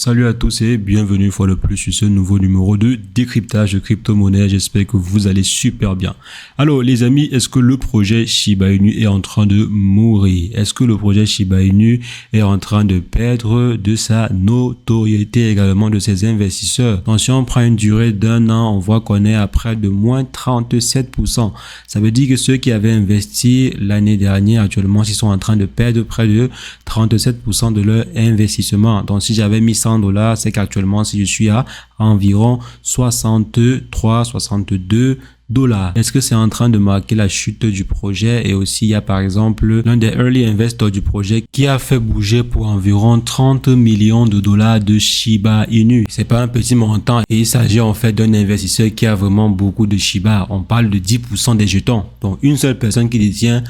Salut à tous et bienvenue une fois de plus sur ce nouveau numéro de décryptage de crypto-monnaie. J'espère que vous allez super bien. Alors les amis, est-ce que le projet Shiba Inu est en train de mourir? Est-ce que le projet Shiba Inu est en train de perdre de sa notoriété, également de ses investisseurs? Donc si on prend une durée d'un an, on voit qu'on est à près de moins 37%. Ça veut dire que ceux qui avaient investi l'année dernière, actuellement, ils sont en train de perdre près de 37% de leur investissement. Donc si j'avais mis $100, c'est qu'actuellement, si je suis à environ 62 dollars. Est-ce que c'est en train de marquer la chute du projet? Et aussi, il y a par exemple l'un des early investors du projet qui a fait bouger pour environ 30 millions de dollars de Shiba Inu. C'est pas un petit montant et il s'agit en fait d'un investisseur qui a vraiment beaucoup de Shiba. On parle de 10% des jetons. Donc, une seule personne qui détient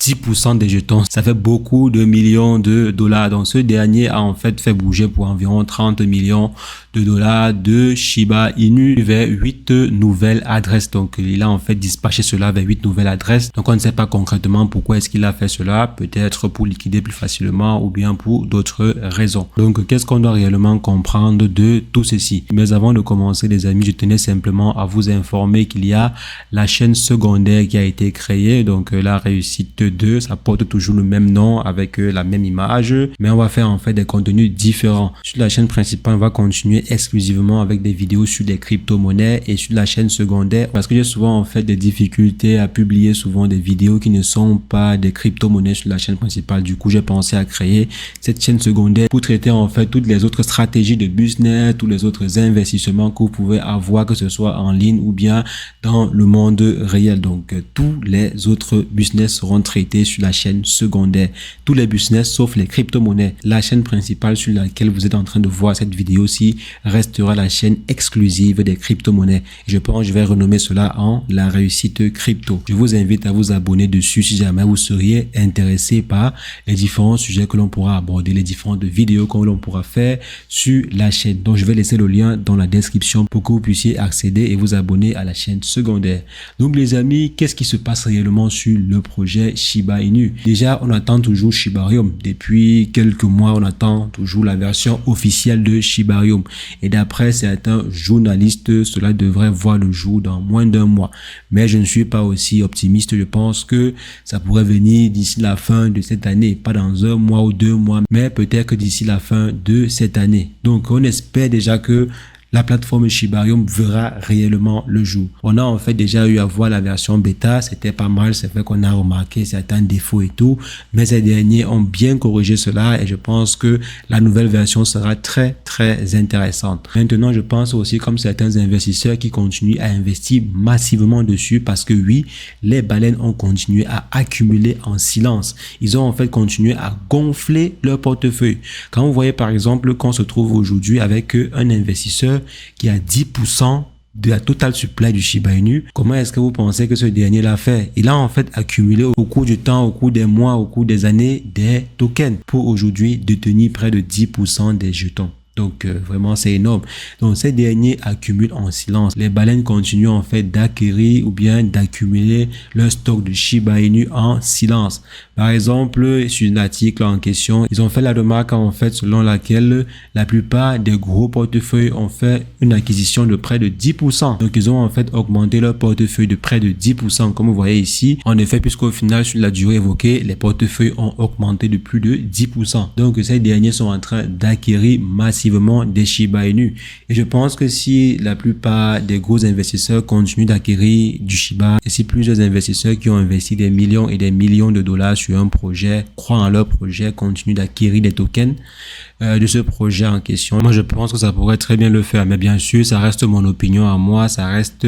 10% des jetons, ça fait beaucoup de millions de dollars. Donc, ce dernier a en fait bouger pour environ 30 millions de dollars de Shiba Inu vers 8 nouvelles adresses. Donc, il a en fait dispatché cela vers 8 nouvelles adresses. Donc, on ne sait pas concrètement pourquoi est-ce qu'il a fait cela. Peut-être pour liquider plus facilement ou bien pour d'autres raisons. Donc, qu'est-ce qu'on doit réellement comprendre de tout ceci? Mais avant de commencer, les amis, je tenais simplement à vous informer qu'il y a la chaîne secondaire qui a été créée. Donc, la réussite 2, ça porte toujours le même nom avec la même image, mais on va faire en fait des contenus différents. Sur la chaîne principale, on va continuer exclusivement avec des vidéos sur les crypto-monnaies, et sur la chaîne secondaire, parce que j'ai souvent en fait des difficultés à publier souvent des vidéos qui ne sont pas des crypto-monnaies sur la chaîne principale. Du coup, j'ai pensé à créer cette chaîne secondaire pour traiter en fait toutes les autres stratégies de business, tous les autres investissements que vous pouvez avoir, que ce soit en ligne ou bien dans le monde réel. Donc, tous les autres business seront traités sur la chaîne secondaire. Tous les business sauf les crypto-monnaies. La chaîne principale sur laquelle vous êtes en train de voir cette vidéo-ci restera la chaîne exclusive des crypto-monnaies. Je pense que je vais renommer cela en la réussite crypto. Je vous invite à vous abonner dessus si jamais vous seriez intéressé par les différents sujets que l'on pourra aborder, les différentes vidéos que l'on pourra faire sur la chaîne. Donc, je vais laisser le lien dans la description pour que vous puissiez accéder et vous abonner à la chaîne secondaire. Donc, les amis, qu'est-ce qui se passe réellement sur le projet Shiba Inu? Déjà, on attend toujours Shibarium. Depuis quelques mois, on attend toujours la version officielle de Shibarium. Et d'après certains journalistes, cela devrait voir le jour dans moins d'un mois. Mais je ne suis pas aussi optimiste. Je pense que ça pourrait venir d'ici la fin de cette année. Pas dans un mois ou 2 mois, mais peut-être que d'ici la fin de cette année. Donc, on espère déjà que la plateforme Shibarium verra réellement le jour. On a en fait déjà eu à voir la version bêta, c'était pas mal, c'est vrai qu'on a remarqué certains défauts et tout, mais ces derniers ont bien corrigé cela et je pense que la nouvelle version sera très intéressante. Maintenant, je pense aussi comme certains investisseurs qui continuent à investir massivement dessus parce que oui, les baleines ont continué à accumuler en silence. Ils ont en fait continué à gonfler leur portefeuille. Quand vous voyez par exemple qu'on se trouve aujourd'hui avec un investisseur qui a 10% de la total supply du Shiba Inu, comment est-ce que vous pensez que ce dernier l'a fait? Il a en fait accumulé au cours du temps, au cours des mois, au cours des années, des tokens pour aujourd'hui détenir près de 10% des jetons. Donc, vraiment, c'est énorme. Donc, ces derniers accumulent en silence. Les baleines continuent en fait d'acquérir ou bien d'accumuler leur stock de Shiba Inu en silence. Par exemple, sur l'article en question, ils ont fait la remarque en fait selon laquelle la plupart des gros portefeuilles ont fait une acquisition de près de 10%. Donc, ils ont en fait augmenté leur portefeuille de près de 10%, comme vous voyez ici. En effet, puisqu'au final, sur la durée évoquée, les portefeuilles ont augmenté de plus de 10%. Donc, ces derniers sont en train d'acquérir massivement des Shiba Inu. Et je pense que si la plupart des gros investisseurs continuent d'acquérir du Shiba, et si plusieurs investisseurs qui ont investi des millions et des millions de dollars sur un projet, croient en leur projet, continuent d'acquérir des tokens de ce projet en question, moi je pense que ça pourrait très bien le faire. Mais bien sûr, ça reste mon opinion à moi, ça reste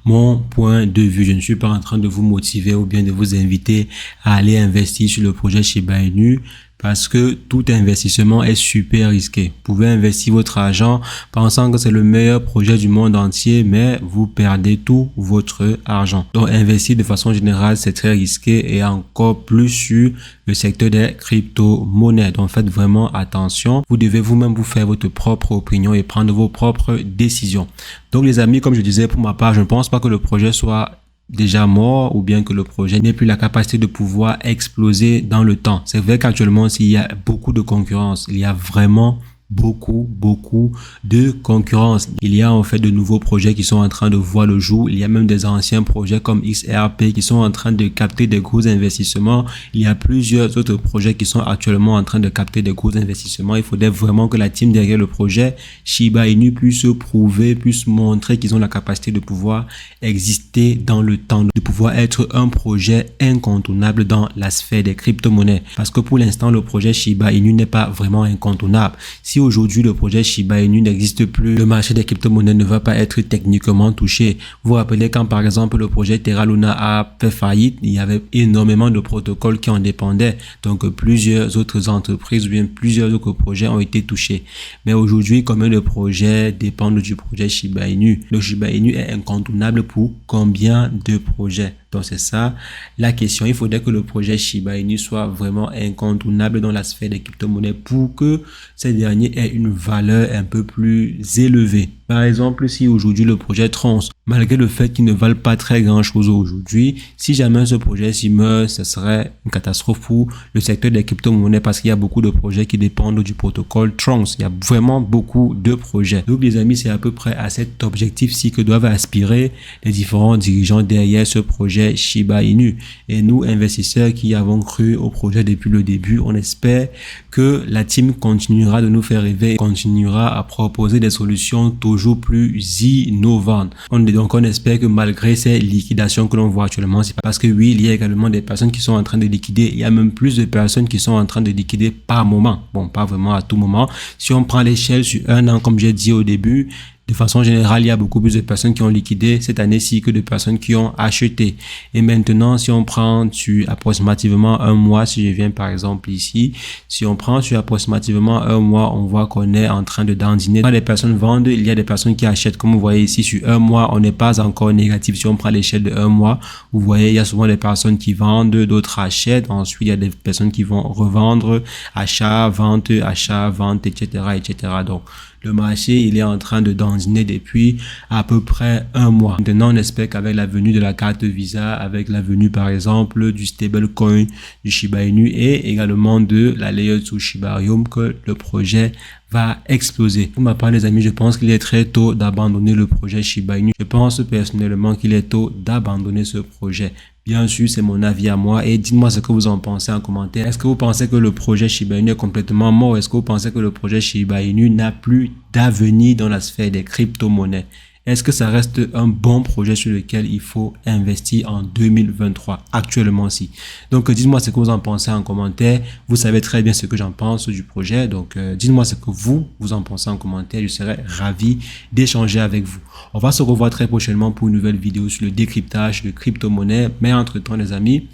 mon point de vue. Je ne suis pas en train de vous motiver ou bien de vous inviter à aller investir sur le projet Shiba Inu, parce que tout investissement est super risqué. Vous pouvez investir votre argent pensant que c'est le meilleur projet du monde entier, mais vous perdez tout votre argent. Donc, investir de façon générale, c'est très risqué et encore plus sur le secteur des crypto-monnaies. Donc, faites vraiment attention. Vous devez vous-même vous faire votre propre opinion et prendre vos propres décisions. Donc, les amis, comme je disais, pour ma part, je ne pense pas que le projet soit déjà mort ou bien que le projet n'ait plus la capacité de pouvoir exploser dans le temps. C'est vrai qu'actuellement, s'il y a beaucoup de concurrence, il y a vraiment beaucoup de concurrence. Il y a en fait de nouveaux projets qui sont en train de voir le jour. Il y a même des anciens projets comme XRP qui sont en train de capter des gros investissements. Il y a plusieurs autres projets qui sont actuellement en train de capter des gros investissements. Il faudrait vraiment que la team derrière le projet Shiba Inu puisse prouver, puisse montrer qu'ils ont la capacité de pouvoir exister dans le temps, de pouvoir être un projet incontournable dans la sphère des crypto-monnaies. Parce que pour l'instant, le projet Shiba Inu n'est pas vraiment incontournable. Si aujourd'hui le projet Shiba Inu n'existe plus, le marché des crypto-monnaies ne va pas être techniquement touché. Vous vous rappelez quand par exemple le projet Terra Luna a fait faillite, il y avait énormément de protocoles qui en dépendaient. Donc plusieurs autres entreprises ou bien plusieurs autres projets ont été touchés. Mais aujourd'hui, combien de projets dépendent du projet Shiba Inu? Le Shiba Inu est incontournable pour combien de projets? Donc c'est ça la question. Il faudrait que le projet Shiba Inu soit vraiment incontournable dans la sphère des crypto-monnaies pour que ces derniers aient une valeur un peu plus élevée. Par exemple, si aujourd'hui le projet Trons, malgré le fait qu'il ne valent pas très grand chose aujourd'hui, si jamais ce projet s'y meurt, ce serait une catastrophe pour le secteur des crypto-monnaies parce qu'il y a beaucoup de projets qui dépendent du protocole Trons. Il y a vraiment beaucoup de projets. Donc les amis, c'est à peu près à cet objectif-ci que doivent aspirer les différents dirigeants derrière ce projet Shiba Inu. Et nous, investisseurs qui avons cru au projet depuis le début, on espère que la team continuera de nous faire rêver, continuera à proposer des solutions toujours plus innovantes. Donc on espère que malgré ces liquidations que l'on voit actuellement, c'est parce que oui, il y a également des personnes qui sont en train de liquider. Il y a même plus de personnes qui sont en train de liquider par moment. Bon, pas vraiment à tout moment. Si on prend l'échelle sur un an, comme j'ai dit au début, de façon générale, il y a beaucoup plus de personnes qui ont liquidé cette année-ci que de personnes qui ont acheté. Et maintenant, si on prend sur approximativement un mois, si je viens par exemple ici, si on prend sur approximativement un mois, on voit qu'on est en train de dandiner. Quand les personnes vendent, il y a des personnes qui achètent. Comme vous voyez ici, sur un mois, on n'est pas encore négatif. Si on prend l'échelle de un mois, vous voyez, il y a souvent des personnes qui vendent, d'autres achètent. Ensuite, il y a des personnes qui vont revendre, achat, vente, etc., etc. Donc, le marché, il est en train de dandiner depuis à peu près un mois. Maintenant, on espère qu'avec la venue de la carte Visa, avec la venue par exemple du stablecoin du Shiba Inu et également de la Layer 2 Shibarium, que le projet va exploser. Pour ma part, les amis, je pense qu'il est très tôt d'abandonner le projet Shiba Inu. Je pense personnellement qu'il est tôt d'abandonner ce projet. Bien sûr, c'est mon avis à moi et dites-moi ce que vous en pensez en commentaire. Est-ce que vous pensez que le projet Shiba Inu est complètement mort? Est-ce que vous pensez que le projet Shiba Inu n'a plus d'avenir dans la sphère des crypto-monnaies? Est-ce que ça reste un bon projet sur lequel il faut investir en 2023 actuellement si? Donc dites-moi ce que vous en pensez en commentaire. Vous savez très bien ce que j'en pense du projet. Donc dites-moi ce que vous en pensez en commentaire. Je serai ravi d'échanger avec vous. On va se revoir très prochainement pour une nouvelle vidéo sur le décryptage de crypto-monnaies. Mais entre-temps les amis,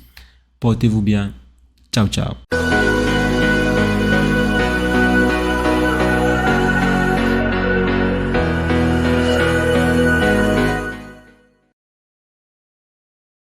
portez-vous bien. Ciao, ciao.